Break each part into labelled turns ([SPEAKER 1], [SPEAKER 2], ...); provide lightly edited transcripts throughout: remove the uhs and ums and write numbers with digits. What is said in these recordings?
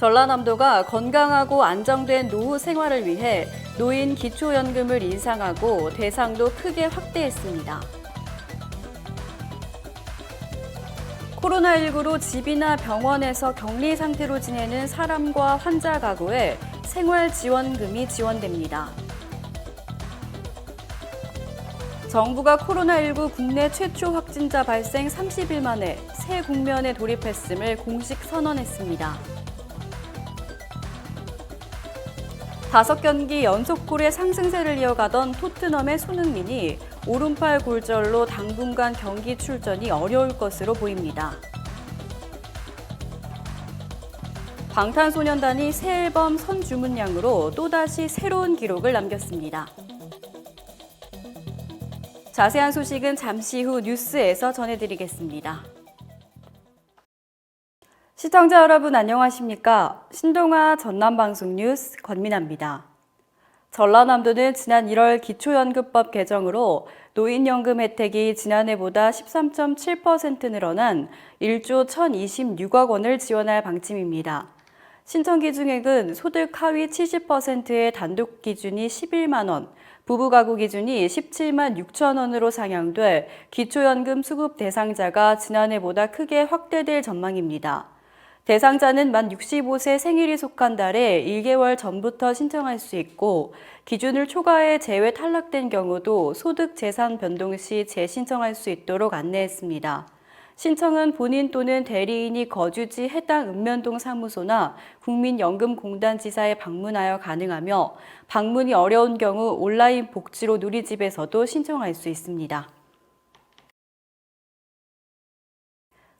[SPEAKER 1] 전라남도가 건강하고 안정된 노후 생활을 위해 노인 기초연금을 인상하고 대상도 크게 확대했습니다. 코로나19로 집이나 병원에서 격리 상태로 지내는 사람과 환자 가구에 생활지원금이 지원됩니다. 정부가 코로나19 국내 최초 확진자 발생 30일 만에 새 국면에 돌입했음을 공식 선언했습니다. 5경기 연속골의 상승세를 이어가던 토트넘의 손흥민이 오른팔 골절로 당분간 경기 출전이 어려울 것으로 보입니다. 방탄소년단이 새 앨범 선주문량으로 또다시 새로운 기록을 남겼습니다. 자세한 소식은 잠시 후 뉴스에서 전해드리겠습니다. 시청자 여러분 안녕하십니까? 신동아 전남방송 뉴스 권민아입니다. 전라남도는 지난 1월 기초연금법 개정으로 노인연금 혜택이 지난해보다 13.7% 늘어난 1조 1,026억 원을 지원할 방침입니다. 신청 기준액은 소득 하위 70%의 단독 기준이 11만 원, 부부 가구 기준이 17만 6천 원으로 상향돼 기초연금 수급 대상자가 지난해보다 크게 확대될 전망입니다. 대상자는 만 65세 생일이 속한 달에 1개월 전부터 신청할 수 있고 기준을 초과해 제외 탈락된 경우도 소득 재산 변동 시 재신청할 수 있도록 안내했습니다. 신청은 본인 또는 대리인이 거주지 해당 읍면동 사무소나 국민연금공단 지사에 방문하여 가능하며 방문이 어려운 경우 온라인 복지로 누리집에서도 신청할 수 있습니다.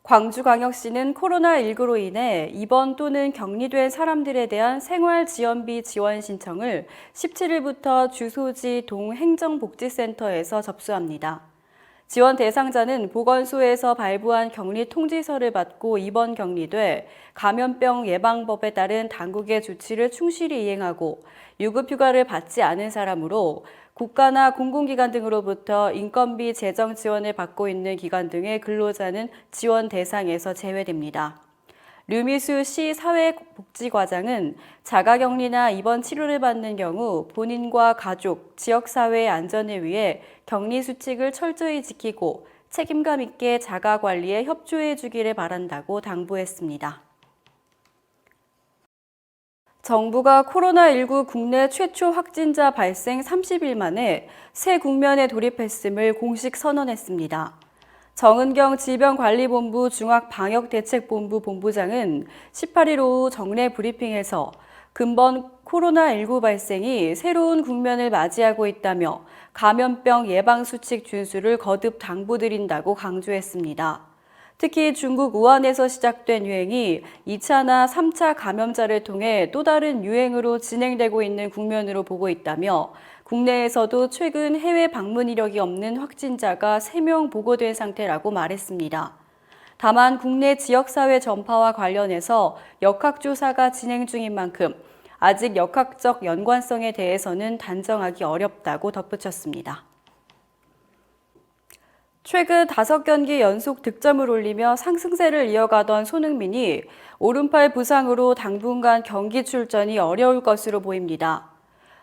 [SPEAKER 1] 광주광역시는 코로나19로 인해 입원 또는 격리된 사람들에 대한 생활지원비 지원 신청을 17일부터 주소지 동행정복지센터에서 접수합니다. 지원 대상자는 보건소에서 발부한 격리 통지서를 받고 입원 격리돼 감염병 예방법에 따른 당국의 조치를 충실히 이행하고 유급휴가를 받지 않은 사람으로 국가나 공공기관 등으로부터 인건비 재정 지원을 받고 있는 기관 등의 근로자는 지원 대상에서 제외됩니다. 류미수 시 사회복지과장은 자가격리나 입원 치료를 받는 경우 본인과 가족, 지역사회의 안전을 위해 격리 수칙을 철저히 지키고 책임감 있게 자가관리에 협조해 주기를 바란다고 당부했습니다. 정부가 코로나19 국내 최초 확진자 발생 30일 만에 새 국면에 돌입했음을 공식 선언했습니다. 정은경 질병관리본부 중앙방역대책본부 본부장은 18일 오후 정례 브리핑에서 근본 코로나19 발생이 새로운 국면을 맞이하고 있다며 감염병 예방수칙 준수를 거듭 당부드린다고 강조했습니다. 특히 중국 우한에서 시작된 유행이 2차나 3차 감염자를 통해 또 다른 유행으로 진행되고 있는 국면으로 보고 있다며 국내에서도 최근 해외 방문 이력이 없는 확진자가 3명 보고된 상태라고 말했습니다. 다만 국내 지역사회 전파와 관련해서 역학조사가 진행 중인 만큼 아직 역학적 연관성에 대해서는 단정하기 어렵다고 덧붙였습니다. 최근 5경기 연속 득점을 올리며 상승세를 이어가던 손흥민이 오른팔 부상으로 당분간 경기 출전이 어려울 것으로 보입니다.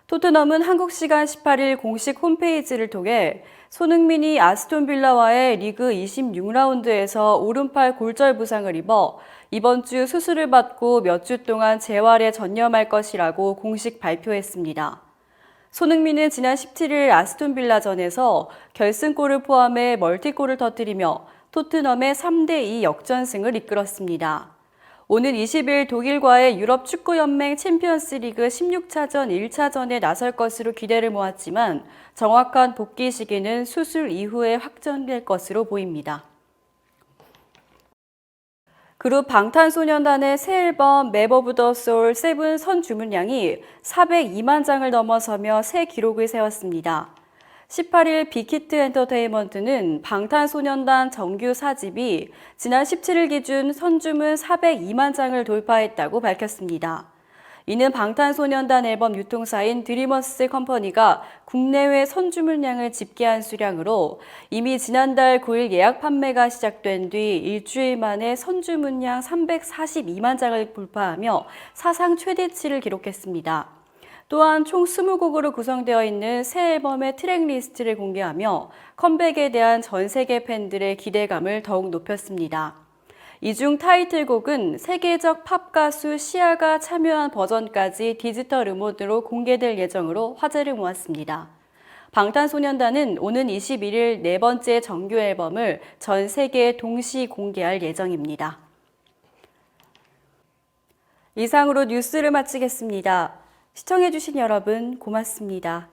[SPEAKER 1] 토트넘은 한국 시간 18일 공식 홈페이지를 통해 손흥민이 아스톤 빌라와의 리그 26라운드에서 오른팔 골절 부상을 입어 이번 주 수술을 받고 몇 주 동안 재활에 전념할 것이라고 공식 발표했습니다. 손흥민은 지난 17일 아스톤 빌라전에서 결승골을 포함해 멀티골을 터뜨리며 토트넘의 3대2 역전승을 이끌었습니다. 오는 20일 독일과의 유럽축구연맹 챔피언스리그 16차전 1차전에 나설 것으로 기대를 모았지만 정확한 복귀 시기는 수술 이후에 확정될 것으로 보입니다. 그룹 방탄소년단의 새 앨범 맵 오브 더 소울 7 선주문량이 402만 장을 넘어서며 새 기록을 세웠습니다. 18일 빅히트 엔터테인먼트는 방탄소년단 정규 4집이 지난 17일 기준 선주문 402만 장을 돌파했다고 밝혔습니다. 이는 방탄소년단 앨범 유통사인 드리머스 컴퍼니가 국내외 선주문량을 집계한 수량으로 이미 지난달 9일 예약 판매가 시작된 뒤 일주일 만에 선주문량 342만 장을 돌파하며 사상 최대치를 기록했습니다. 또한 총 20곡으로 구성되어 있는 새 앨범의 트랙 리스트를 공개하며 컴백에 대한 전 세계 팬들의 기대감을 더욱 높였습니다. 이 중 타이틀곡은 세계적 팝 가수 시아가 참여한 버전까지 디지털 음원으로 공개될 예정으로 화제를 모았습니다. 방탄소년단은 오는 21일 네 번째 정규 앨범을 전 세계에 동시 공개할 예정입니다. 이상으로 뉴스를 마치겠습니다. 시청해주신 여러분 고맙습니다.